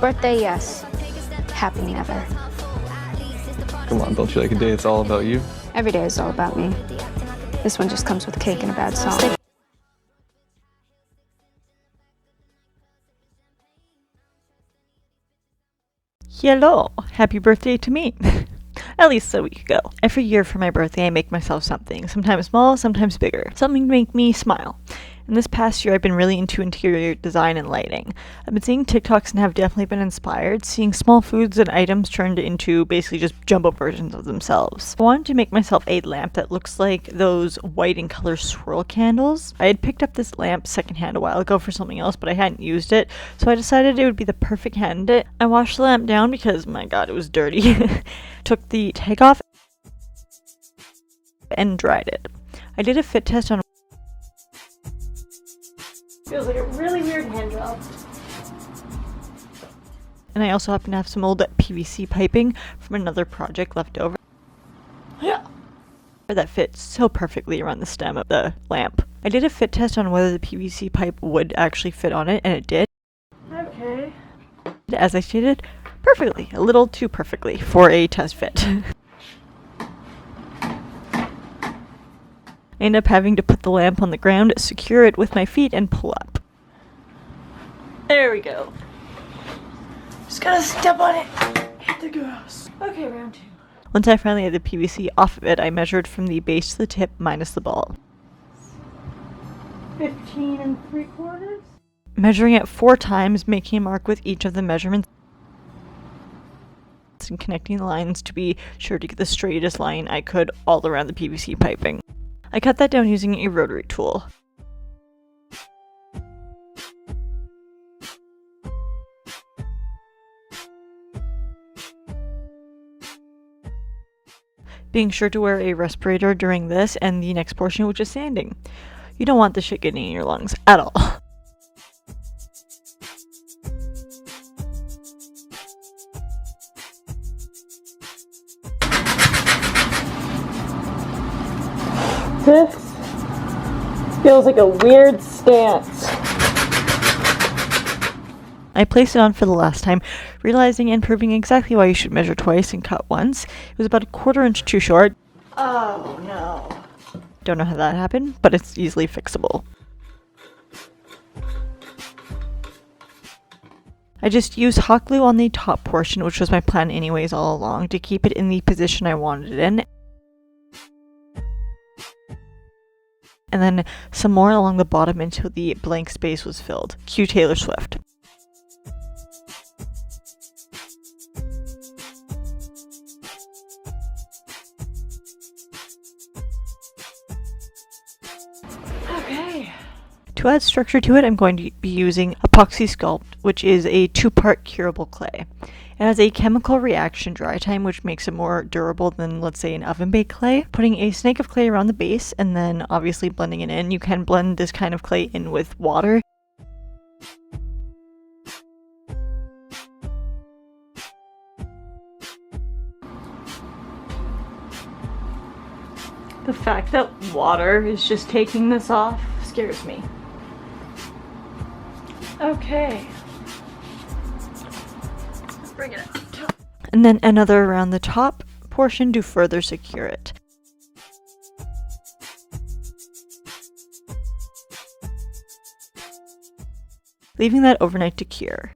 Birthday, yes. Happy never. Come on, don't you like a day it's all about you? Every day is all about me. This one just comes with cake and a bad song. Hello! Happy birthday to me! At least a week ago. Every year for my birthday I make myself something, sometimes small, sometimes bigger. Something to make me smile. And this past year I've been really into interior design and lighting. I've been seeing TikToks and have definitely been inspired, seeing small foods and items turned into basically just jumbo versions of themselves. I wanted to make myself a lamp that looks like those white in color swirl candles. I had picked up this lamp secondhand a while ago for something else, but I hadn't used it, so I decided it would be the perfect candidate. I washed the lamp down because, my god, it was dirty. Took the tag off and dried it. I did a fit test on feels like a really weird hand job. And I also happen to have some old PVC piping from another project left over. Yeah. That fits so perfectly around the stem of the lamp. I did a fit test on whether the PVC pipe would actually fit on it, and it did. Okay. As I stated, perfectly. A little too perfectly for a test fit. I end up having to put the lamp on the ground, secure it with my feet, and pull up. There we go. Just gotta step on it. Hit the grass. Okay, round 2. Once I finally had the PVC off of it, I measured from the base to the tip minus the ball. 15 3/4. Measuring it 4 times, making a mark with each of the measurements, and connecting the lines to be sure to get the straightest line I could all around the PVC piping. I cut that down using a rotary tool. Being sure to wear a respirator during this and the next portion, which is sanding. You don't want the shit getting in your lungs at all. This feels like a weird stance. I placed it on for the last time, realizing and proving exactly why you should measure twice and cut once. It was about a 1/4 inch too short. Oh no. Don't know how that happened, but it's easily fixable. I just used hot glue on the top portion, which was my plan anyways all along, to keep it in the position I wanted it in. And then some more along the bottom until the blank space was filled. Cue Taylor Swift. Okay. To add structure to it, I'm going to be using Epoxy Sculpt, which is a 2-part curable clay. It has a chemical reaction dry time, which makes it more durable than, let's say, an oven-baked clay. Putting a snake of clay around the base, and then obviously blending it in. You can blend this kind of clay in with water. The fact that water is just taking this off scares me. Okay. Bring it up. And then another around the top portion to further secure it. Leaving that overnight to cure.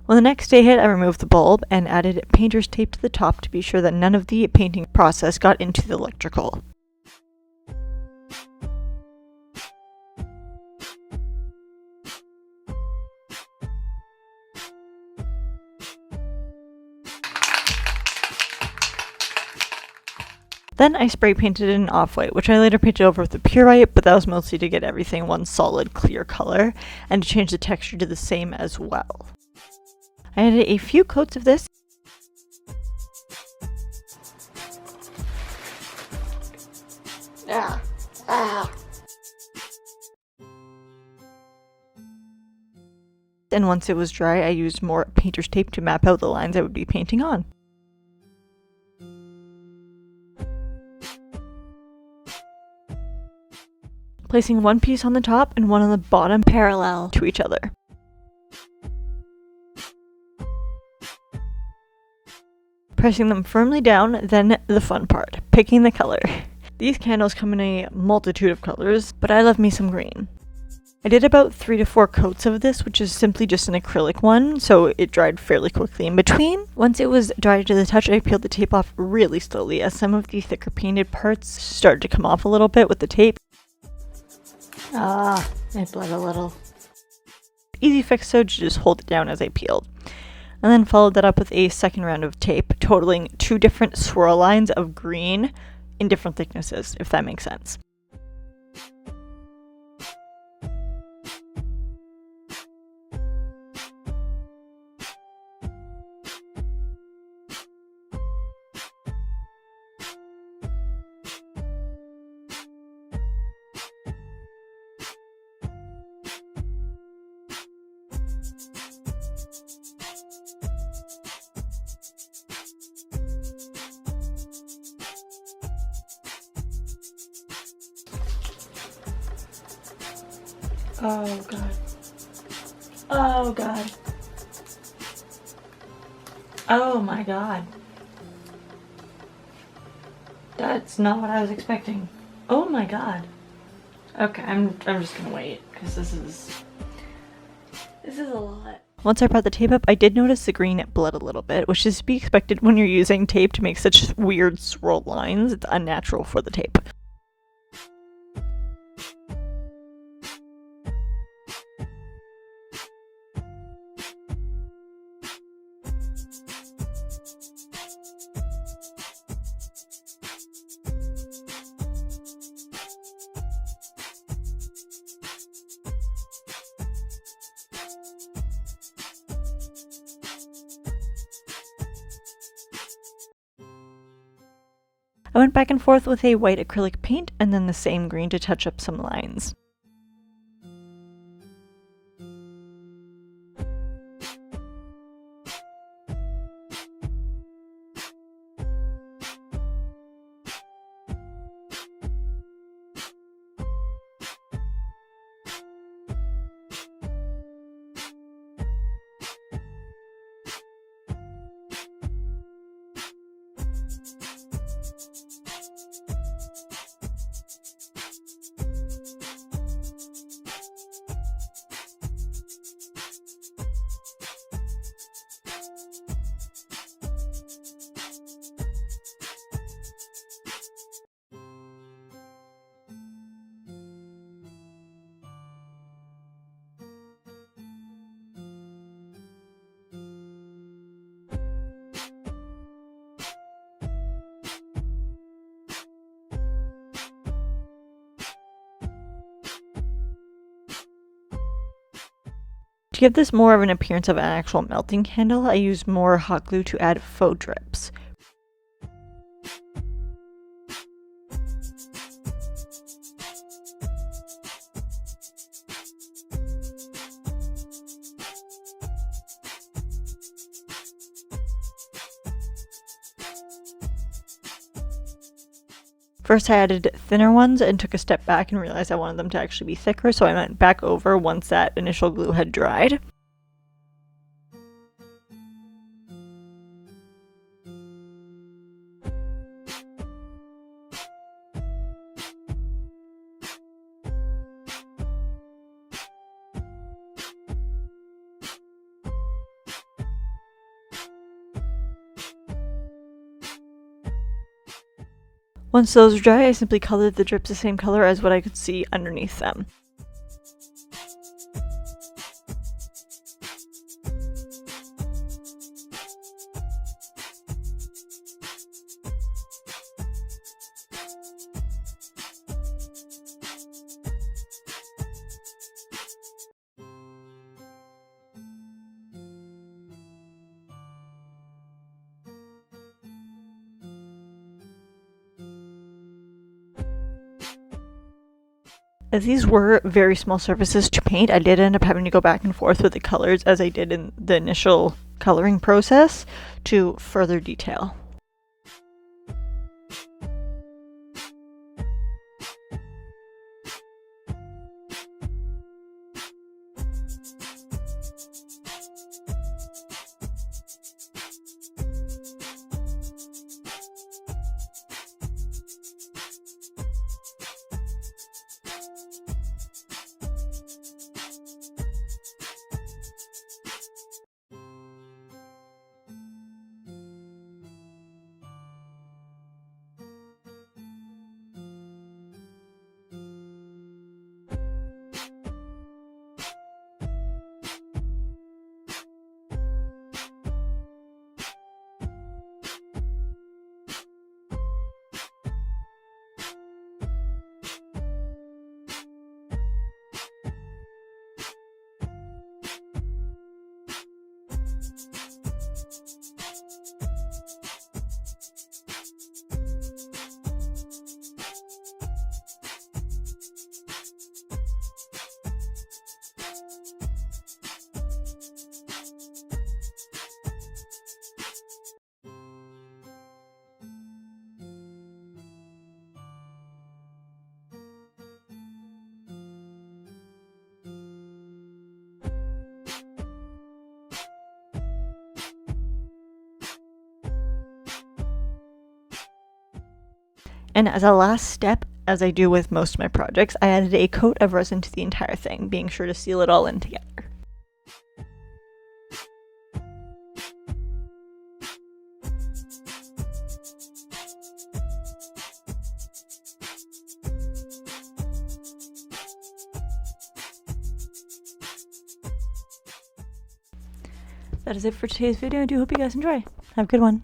When the next day hit, I removed the bulb and added painter's tape to the top to be sure that none of the painting process got into the electrical. Then I spray painted it in off-white, which I later painted over with a purite, but that was mostly to get everything one solid clear color and to change the texture to the same as well. I added a few coats of this. And once it was dry, I used more painter's tape to map out the lines I would be painting on. placing one piece on the top and one on the bottom parallel to each other. Pressing them firmly down, then the fun part, picking the color. These candles come in a multitude of colors, but I love me some green. I did about 3 to 4 coats of this, which is simply just an acrylic one, so it dried fairly quickly in between. Once it was dried to the touch, I peeled the tape off really slowly, as some of the thicker painted parts started to come off a little bit with the tape. It bled a little. Easy fix though, to just hold it down as I peeled. And then followed that up with a second round of tape, totaling 2 different swirl lines of green in different thicknesses, if that makes sense. Oh god. Oh god. Oh my god. That's not what I was expecting. Oh my god. Okay, I'm just gonna wait, because this is a lot. Once I brought the tape up, I did notice the green bled a little bit, which is to be expected when you're using tape to make such weird swirl lines. It's unnatural for the tape. I went back and forth with a white acrylic paint and then the same green to touch up some lines. To give this more of an appearance of an actual melting candle, I used more hot glue to add faux drips. First I added thinner ones and took a step back and realized I wanted them to actually be thicker, so I went back over once that initial glue had dried. Once those were dry, I simply colored the drips the same color as what I could see underneath them. As these were very small surfaces to paint, I did end up having to go back and forth with the colors as I did in the initial coloring process to further detail. And as a last step, as I do with most of my projects, I added a coat of resin to the entire thing, being sure to seal it all in together. That is it for today's video. I do hope you guys enjoy. Have a good one.